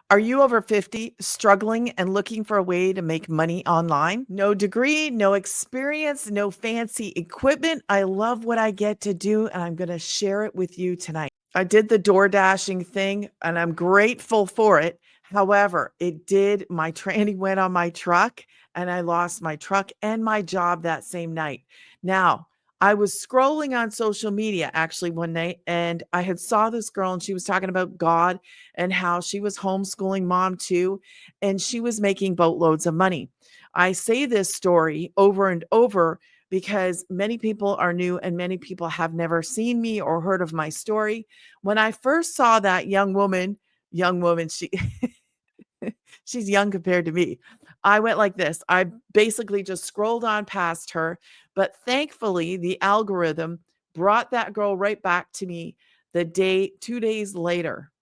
Are you over 50, struggling and looking for a way to make money online? No degree, no experience, no fancy equipment. I love what I get to do, and I'm going to share it with you tonight. I did the DoorDashing thing, and I'm grateful for it. However, my tranny went on my truck, and I lost my truck and my job that same night. Now, I was scrolling on social media actually one night, and I had saw this girl, and she was talking about God and how she was homeschooling mom too, and she was making boatloads of money. I say this story over and over because many people are new and many people have never seen me or heard of my story. When I first saw that young woman, she she's young compared to me. I went like this. I basically just scrolled on past her, but thankfully the algorithm brought that girl right back to me 2 days later.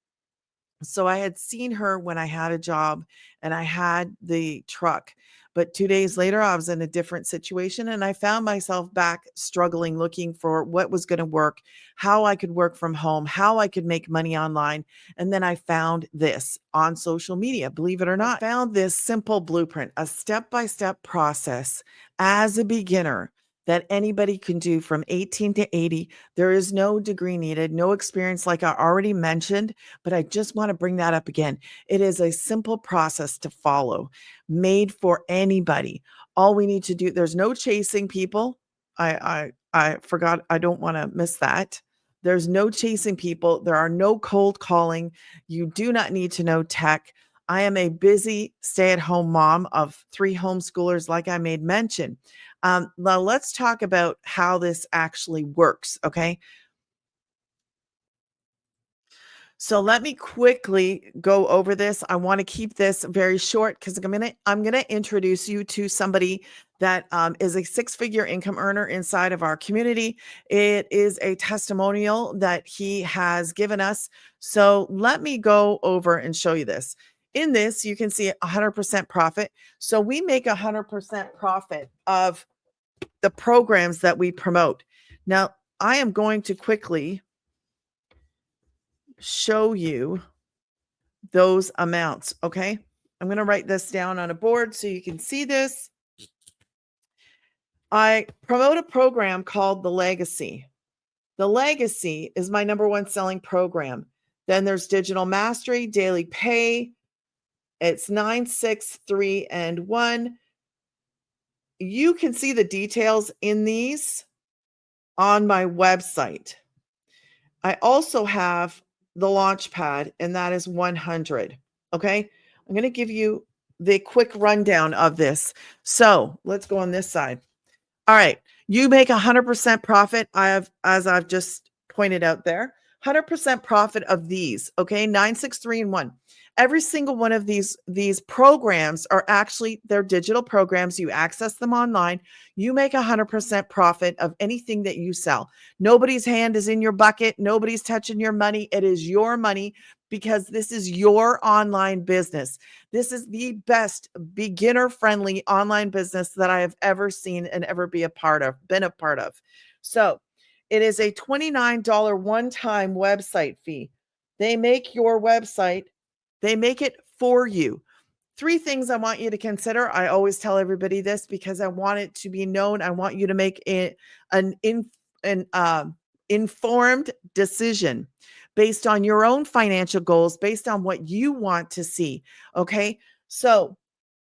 So I had seen her when I had a job and I had the truck. But 2 days later, I was in a different situation and I found myself back struggling, looking for what was going to work, how I could work from home, how I could make money online. And then I found this on social media, believe it or not. I found this simple blueprint, a step by step process as a beginner that anybody can do from 18 to 80. There is no degree needed, no experience, like I already mentioned, but I just want to bring that up again. It is a simple process to follow, made for anybody. All we need to do, there's no chasing people. I forgot, I don't want to miss that. There's no chasing people. There are no cold calling. You do not need to know tech. I am a busy stay-at-home mom of 3 homeschoolers, like I made mention. Now let's talk about how this actually works, okay? So let me quickly go over this. I want to keep this very short because I'm gonna introduce you to somebody that is a 6-figure income earner inside of our community. It is a testimonial that he has given us. So let me go over and show you this. In this, you can see 100% profit. So we make 100% profit of the programs that we promote. Now, I am going to quickly show you those amounts. Okay. I'm going to write this down on a board so you can see this. I promote a program called The Legacy. The Legacy is my number one selling program. Then there's Digital Mastery, Daily Pay. It's 9, 6, 3, and 1. You can see the details in these on my website. I also have the launch pad, and that is 100. Okay. I'm going to give you the quick rundown of this. So let's go on this side. All right. You make 100% profit. As I've just pointed out there, 100% profit of these. Okay. 9, 6, 3, and 1. Every single one of these programs are actually, they're digital programs. You access them online. You make 100% profit of anything that you sell. Nobody's hand is in your bucket. Nobody's touching your money. It is your money because this is your online business. This is the best beginner-friendly online business that I have ever seen and ever been a part of. So it is a $29 one-time website fee. They make your website, they make it for you. 3 things I want you to consider. I always tell everybody this because I want it to be known. I want you to make an informed decision based on your own financial goals, based on what you want to see. Okay. So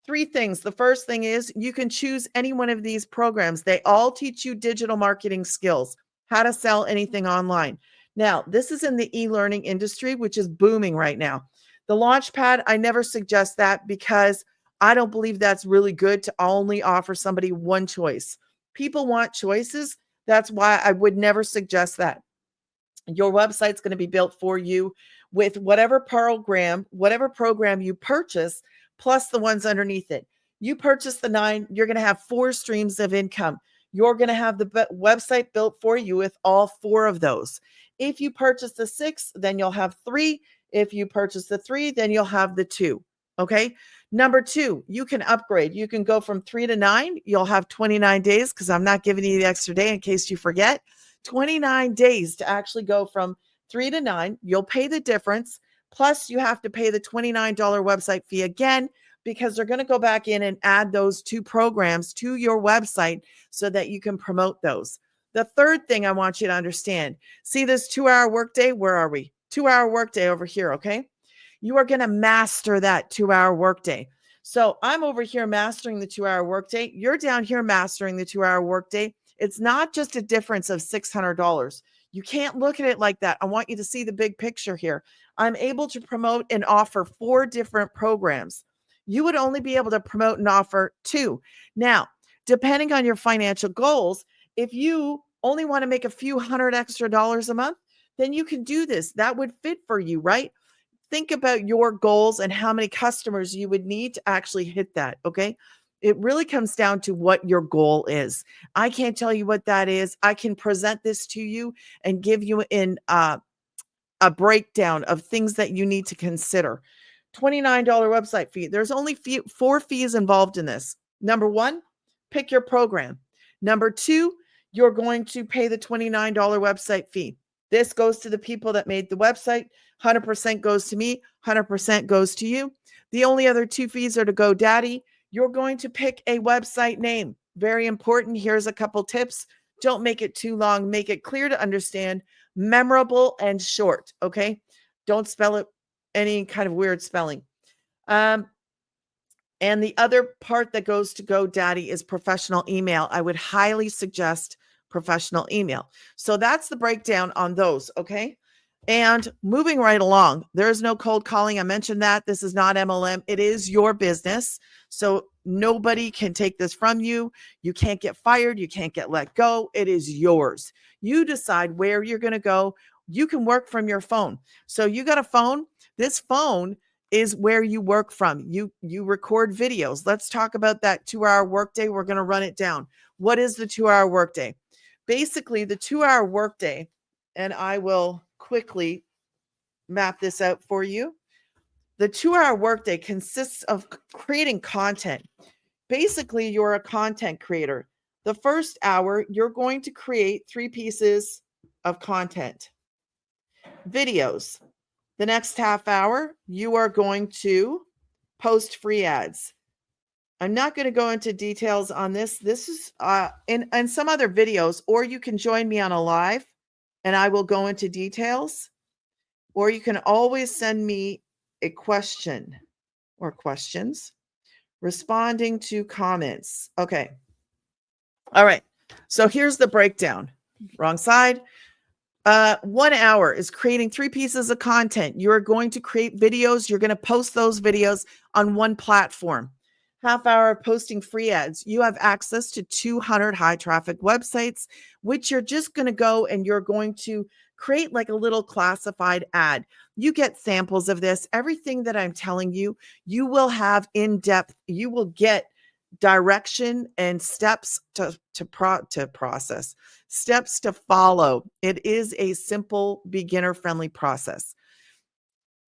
3 things. The first thing is you can choose any one of these programs. They all teach you digital marketing skills, how to sell anything online. Now, this is in the e-learning industry, which is booming right now. The Launchpad, I never suggest that because I don't believe that's really good to only offer somebody one choice. People want choices. That's why I would never suggest that. Your website's going to be built for you with whatever program you purchase, plus the ones underneath it. You purchase the 9, you're going to have 4 streams of income. You're going to have the website built for you with all 4 of those. If you purchase the 6, then you'll have 3. If you purchase the 3, then you'll have the 2. Okay. Number 2, you can upgrade. You can go from 3 to 9. You'll have 29 days because I'm not giving you the extra day in case you forget. 29 days to actually go from 3 to 9. You'll pay the difference. Plus, you have to pay the $29 website fee again because they're going to go back in and add those 2 programs to your website so that you can promote those. The third thing I want you to understand, see this 2-hour workday? Where are we? 2-hour workday over here, okay? You are going to master that 2-hour workday. So I'm over here mastering the 2-hour workday. You're down here mastering the 2-hour workday. It's not just a difference of $600. You can't look at it like that. I want you to see the big picture here. I'm able to promote and offer 4 different programs. You would only be able to promote and offer 2. Now, depending on your financial goals, if you only want to make a few hundred extra dollars a month, then you can do this. That would fit for you, right? Think about your goals and how many customers you would need to actually hit that. Okay. It really comes down to what your goal is. I can't tell you what that is. I can present this to you and give you a breakdown of things that you need to consider. $29 website fee. There's only 4 fees involved in this. Number 1, pick your program. Number 2, you're going to pay the $29 website fee. This goes to the people that made the website. 100% goes to me. 100% goes to you. The only other 2 fees are to GoDaddy. You're going to pick a website name. Very important. Here's a couple tips. Don't make it too long. Make it clear to understand, memorable and short. Okay. Don't spell it any kind of weird spelling. And the other part that goes to GoDaddy is professional email. I would highly suggest professional email. So that's the breakdown on those. Okay. And moving right along, there is no cold calling. I mentioned that this is not MLM. It is your business. So nobody can take this from you. You can't get fired. You can't get let go. It is yours. You decide where you're going to go. You can work from your phone. So you got a phone. This phone is where you work from. You record videos. Let's talk about that 2-hour workday. We're going to run it down. What is the 2-hour workday? Basically, the 2-hour workday, and I will quickly map this out for you. The 2-hour workday consists of creating content. Basically, you're a content creator. The first hour, you're going to create 3 pieces of content. Videos. The next half hour, you are going to post free ads. I'm not going to go into details on this. This is in some other videos, or you can join me on a live and I will go into details, or you can always send me a question or questions, responding to comments. Okay. All right. So here's the breakdown. Wrong side. 1 hour is creating 3 pieces of content. You're going to create videos. You're going to post those videos on one platform. Half hour of posting free ads. You have access to 200 high traffic websites, which you're just going to go and you're going to create like a little classified ad. You get samples of this. Everything that I'm telling you, you will have in depth. You will get direction and steps to process, steps to follow. It is a simple, beginner friendly process.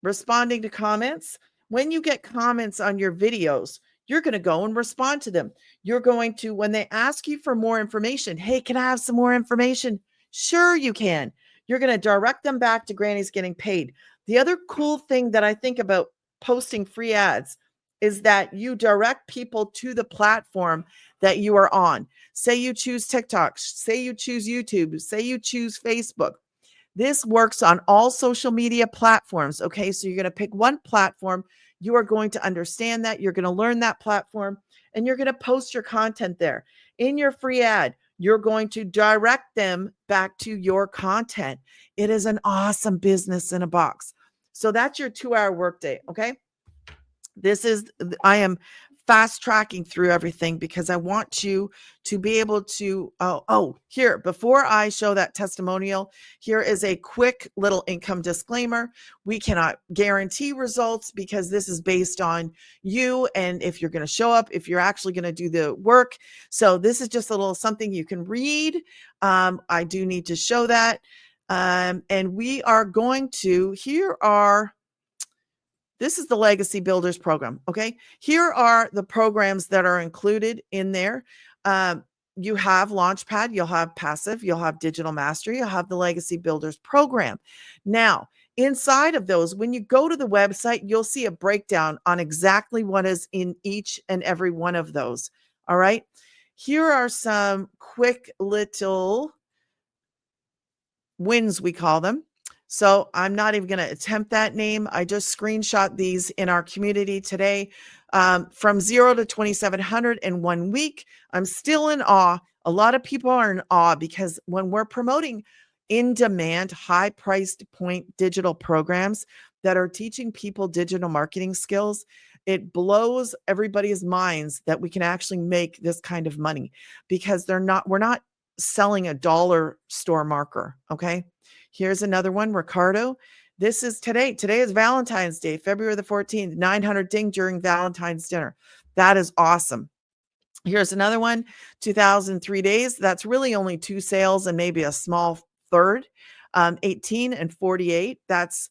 Responding to comments. When you get comments on your videos, you're going to go and respond to them. You're going to, when they ask you for more information, hey, can I have some more information? Sure, you can. You're going to direct them back to Granny's Getting Paid. The other cool thing that I think about posting free ads is that you direct people to the platform that you are on. Say you choose TikTok, say you choose YouTube, say you choose Facebook. This works on all social media platforms. Okay, so you're going to pick one platform. You are going to understand that. You're going to learn that platform and you're going to post your content there. In your free ad, you're going to direct them back to your content. It is an awesome business in a box. So that's your 2-hour workday. Okay. I am fast tracking through everything because I want you to be able to, here, before I show that testimonial, here is a quick little income disclaimer. We cannot guarantee results because this is based on you and if you're going to show up, if you're actually going to do the work. So this is just a little something you can read. I do need to show that. And we are going to, this is the Legacy Builders program. Okay. Here are the programs that are included in there. You have Launchpad, you'll have Passive, you'll have Digital Mastery, you'll have the Legacy Builders program. Now, Inside of those, when you go to the website, you'll see a breakdown on exactly what is in each and every one of those. All right. Here are some quick little wins, we call them. So I'm not even going to attempt that name. I just screenshot these in our community today. From 0 to 2,700 in 1 week. I'm still in awe. A lot of people are in awe because when we're promoting in-demand, high-priced point digital programs that are teaching people digital marketing skills, it blows everybody's minds that we can actually make this kind of money because we're not selling a dollar store marker. Okay. Here's another one, Ricardo. This is today. Today is Valentine's Day, February the 14th, 900 ding during Valentine's dinner. That is awesome. Here's another one, 2003 days. That's really only 2 sales and maybe a small third. 18 and 48. That's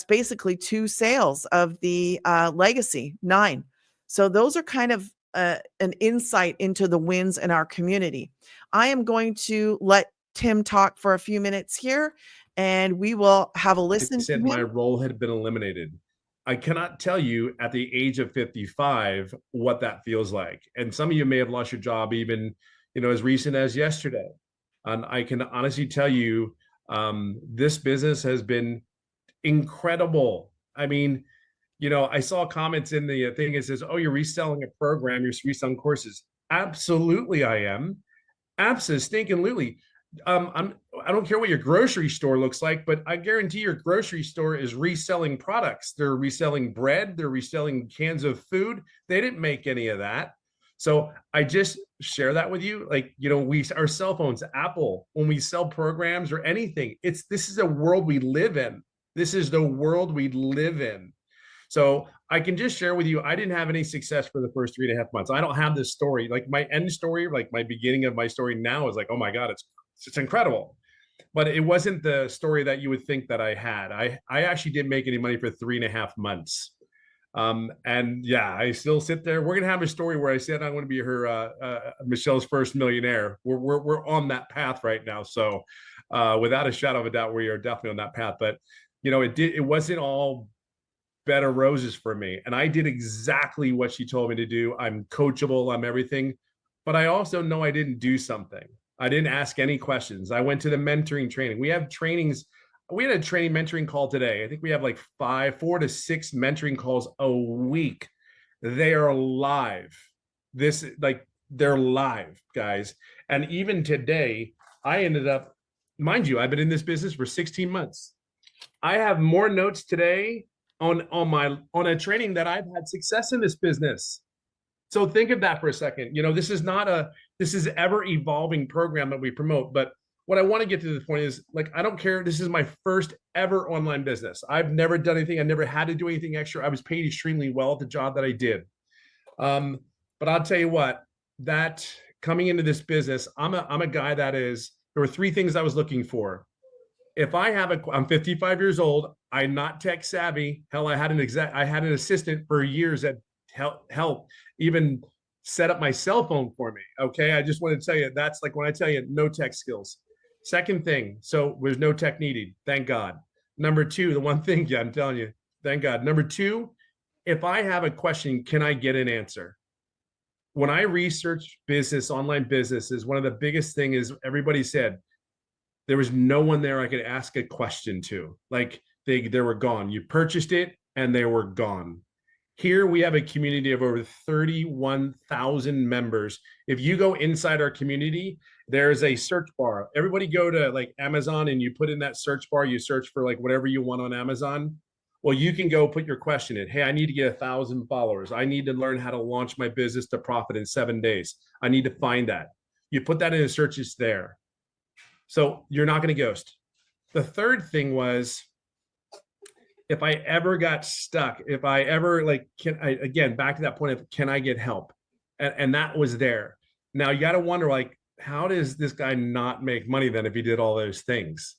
basically 2 sales of the legacy 9. So those are kind of an insight into the wins in our community. I am going to let Tim talk for a few minutes here, and we will have a listen. I said my role had been eliminated. I cannot tell you at the age of 55 what that feels like. And some of you may have lost your job even, as recent as yesterday. And I can honestly tell you, this business has been incredible. I mean, I saw comments in the thing. It says, "Oh, you're reselling a program. You're reselling courses." Absolutely, I am. Absolutely. I don't care what your grocery store looks like, but I guarantee your grocery store is reselling products. They're reselling bread. They're reselling cans of food. They didn't make any of that. So I just share that with you. Like, our cell phones, Apple, when we sell programs or anything, this is a world we live in. This is the world we live in. So I can just share with you, I didn't have any success for the first 3.5 months. I don't have this story. Like my end story, like my beginning of my story now is like, oh my God, it's incredible. But it wasn't the story that you would think that I had. I actually didn't make any money for 3.5 months. And yeah, I still sit there. We're going to have a story where I said I'm going to be her, Michelle's first millionaire. We're on that path right now. So without a shadow of a doubt, we are definitely on that path. But, it wasn't all bed of roses for me. And I did exactly what she told me to do. I'm coachable, I'm everything. But I also know I didn't do something. I didn't ask any questions. I went to the mentoring training. We have trainings. We had a training mentoring call today. I think we have like 4 to 6 mentoring calls a week. They are live. They're live, guys. And even today, I ended up, mind you, I've been in this business for 16 months. I have more notes today on a training that I've had success in this business. So think of that for a second. This is ever evolving program that we promote. But what I want to get to the point is, like, I don't care. This is my first ever online business. I've never done anything. I never had to do anything extra. I was paid extremely well at the job that I did. But I'll tell you what, that coming into this business, I'm a guy there were 3 things I was looking for. If I'm 55 years old, I'm not tech savvy. Hell, I had an assistant for years that helped even set up my cell phone for me. Okay. I just want to tell you, that's like when I tell you no tech skills. Second thing. So there's no tech needed. Thank God. Number 2, the one thing, yeah, I'm telling you, thank God. Number 2, if I have a question, can I get an answer? When I research online businesses, one of the biggest thing is everybody said, there was no one there I could ask a question to. Like they were gone. You purchased it and they were gone. Here we have a community of over 31,000 members. If you go inside our community, there's a search bar. Everybody go to like Amazon and you put in that search bar, you search for like whatever you want on Amazon. Well, you can go put your question in. Hey, I need to get 1,000 followers. I need to learn how to launch my business to profit in 7 days. I need to find that. You put that in the search, it's there. So you're not going to ghost. The third thing was, if I ever got stuck, if I ever again, back to that point of, can I get help? And that was there. Now you got to wonder, like, how does this guy not make money then if he did all those things?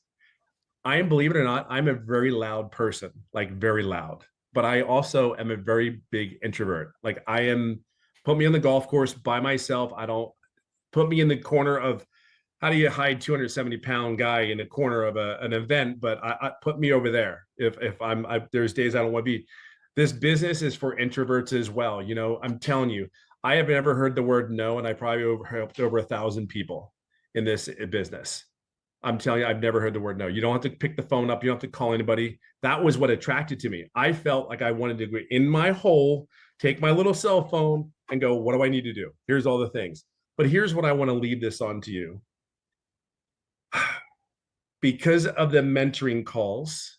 Believe it or not, I'm a very loud person, like very loud, but I also am a very big introvert. Like put me on the golf course by myself. Put me in the corner of, how do you hide 270-pound guy in a corner of an event? But I put me over there. If there's days I don't want to be. This business is for introverts as well. You know, I'm telling you, I have never heard the word no, and I probably helped over 1,000 people in this business. I'm telling you, I've never heard the word no. You don't have to pick the phone up. You don't have to call anybody. That was what attracted to me. I felt like I wanted to go in my hole, take my little cell phone and go, what do I need to do? Here's all the things. But here's what I want to leave this on to you. Because of the mentoring calls,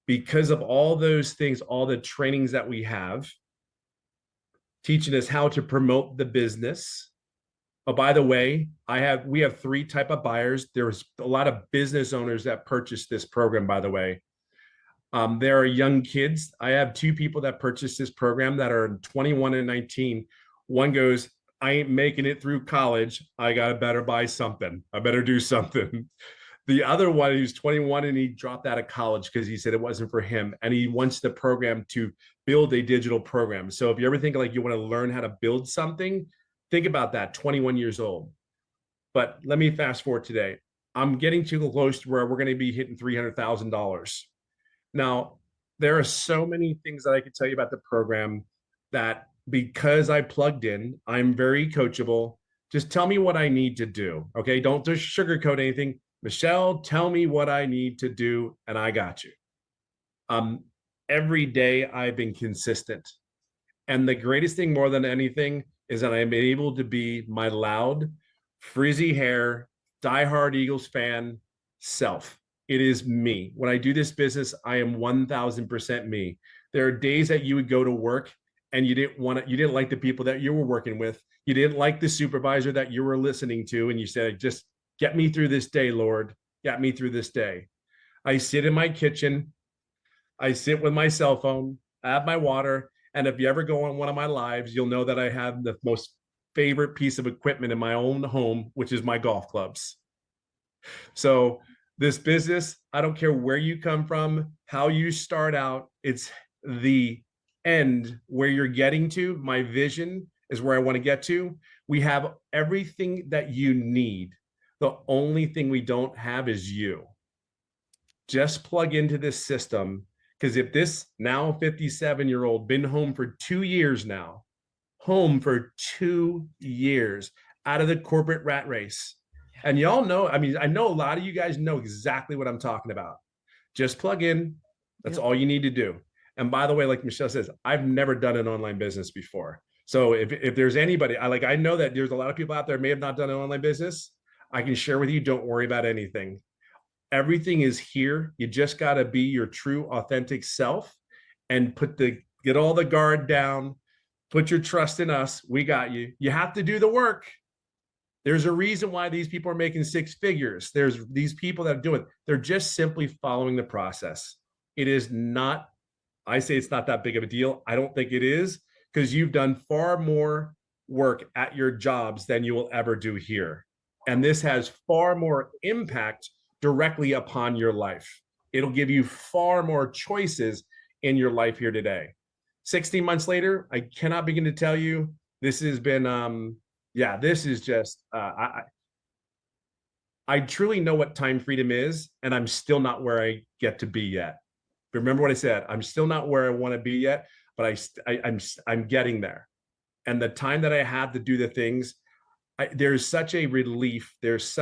because of all those things, all the trainings that we have, teaching us how to promote the business. Oh, by the way, we have 3 type of buyers. There's a lot of business owners that purchase this program, by the way. There are young kids. I have 2 people that purchased this program that are 21 and 19. One goes, I ain't making it through college. I got to better buy something. I better do something. The other one, who's 21 and he dropped out of college because he said it wasn't for him. And he wants the program to build a digital program. So if you ever think like you want to learn how to build something, think about that, 21 years old. But let me fast forward today. I'm getting too close to where we're going to be hitting $300,000. Now, there are so many things that I could tell you about the program that because I plugged in, I'm very coachable. Just tell me what I need to do. Okay. Don't just sugarcoat anything. Michelle, tell me what I need to do, and I got you. Every day I've been consistent. And the greatest thing more than anything is that I'm able to be my loud, frizzy hair, diehard Eagles fan self. It is me. When I do this business, I am 1,000% me. There are days that you would go to work and you didn't like the people that you were working with. You didn't like the supervisor that you were listening to. And you said, just get me through this day, Lord. Get me through this day. I sit in my kitchen. I sit with my cell phone. I have my water. And if you ever go on one of my lives, you'll know that I have the most favorite piece of equipment in my own home, which is my golf clubs. So this business, I don't care where you come from, how you start out, it's the end where you're getting to. My vision is where I want to get to. We have everything that you need. The only thing we don't have is you. Just plug into this system, because if this now 57-year-old been home for 2 years now, home for 2 years out of the corporate rat race. And y'all know, I mean, I know a lot of you guys know exactly what I'm talking about. Just plug in. That's all you need to do. And by the way, like Michelle says, I've never done an online business before. So if there's anybody, I know that there's a lot of people out there may have not done an online business. I can share with you, don't worry about anything. Everything is here. You just got to be your true, authentic self and get all the guard down. Put your trust in us. We got you. You have to do the work. There's a reason why these people are making 6 figures. There's these people that are doing it. They're just simply following the process. It is not, I say it's not that big of a deal. I don't think it is, because you've done far more work at your jobs than you will ever do here. And this has far more impact directly upon your life. It'll give you far more choices in your life here today. 16 months later, I cannot begin to tell you, this has been, this is just, I truly know what time freedom is, and I'm still not where I get to be yet. Remember what I said, I'm still not where I want to be yet, but I'm getting there. And the time that I have to do the things, there's such a relief. There's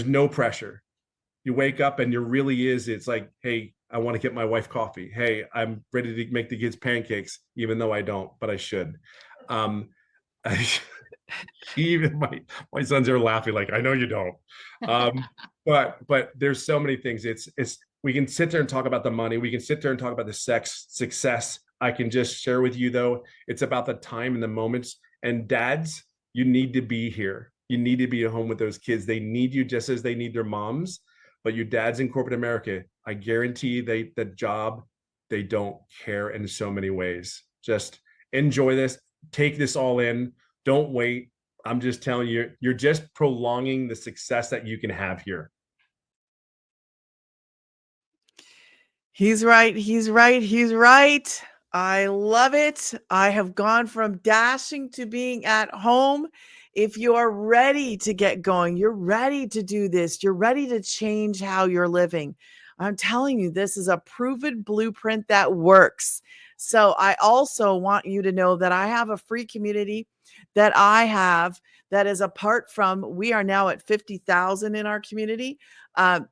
no pressure. You wake up and it's like, hey, I want to get my wife coffee. Hey, I'm ready to make the kids pancakes, even though I don't, but I should. Even my sons are laughing like, I know you don't. But there's so many things. We can sit there and talk about the money. We can sit there and talk about the success. I can just share with you, though, it's about the time and the moments. And dads, you need to be here. You need to be at home with those kids. They need you just as they need their moms. But your dads in corporate America, I guarantee the job, they don't care in so many ways. Just enjoy this. Take this all in. Don't wait. I'm just telling you, you're just prolonging the success that you can have here. He's right. He's right. He's right. I love it. I have gone from dashing to being at home. If you're ready to get going, you're ready to do this, you're ready to change how you're living. I'm telling you, this is a proven blueprint that works. So, I also want you to know that I have a free community that I have that is apart from, we are now at 50,000 in our community. Um,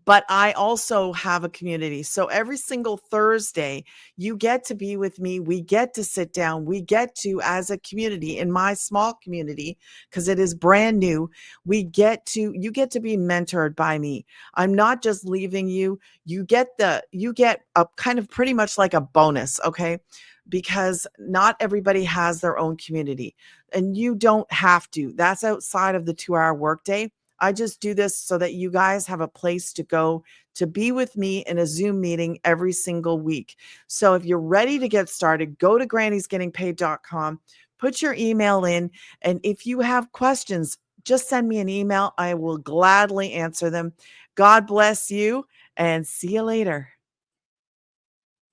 but I also have a community. So every single Thursday, you get to be with me. We get to sit down. We get to, as a community, in my small community, because it is brand new, you get to be mentored by me. I'm not just leaving you. You get a kind of pretty much like a bonus, okay? Because not everybody has their own community, and you don't have to. That's outside of the 2-hour workday. I just do this so that you guys have a place to go to be with me in a Zoom meeting every single week. So if you're ready to get started, go to grannysgettingpaid.com, put your email in, and if you have questions, just send me an email. I will gladly answer them. God bless you, and see you later.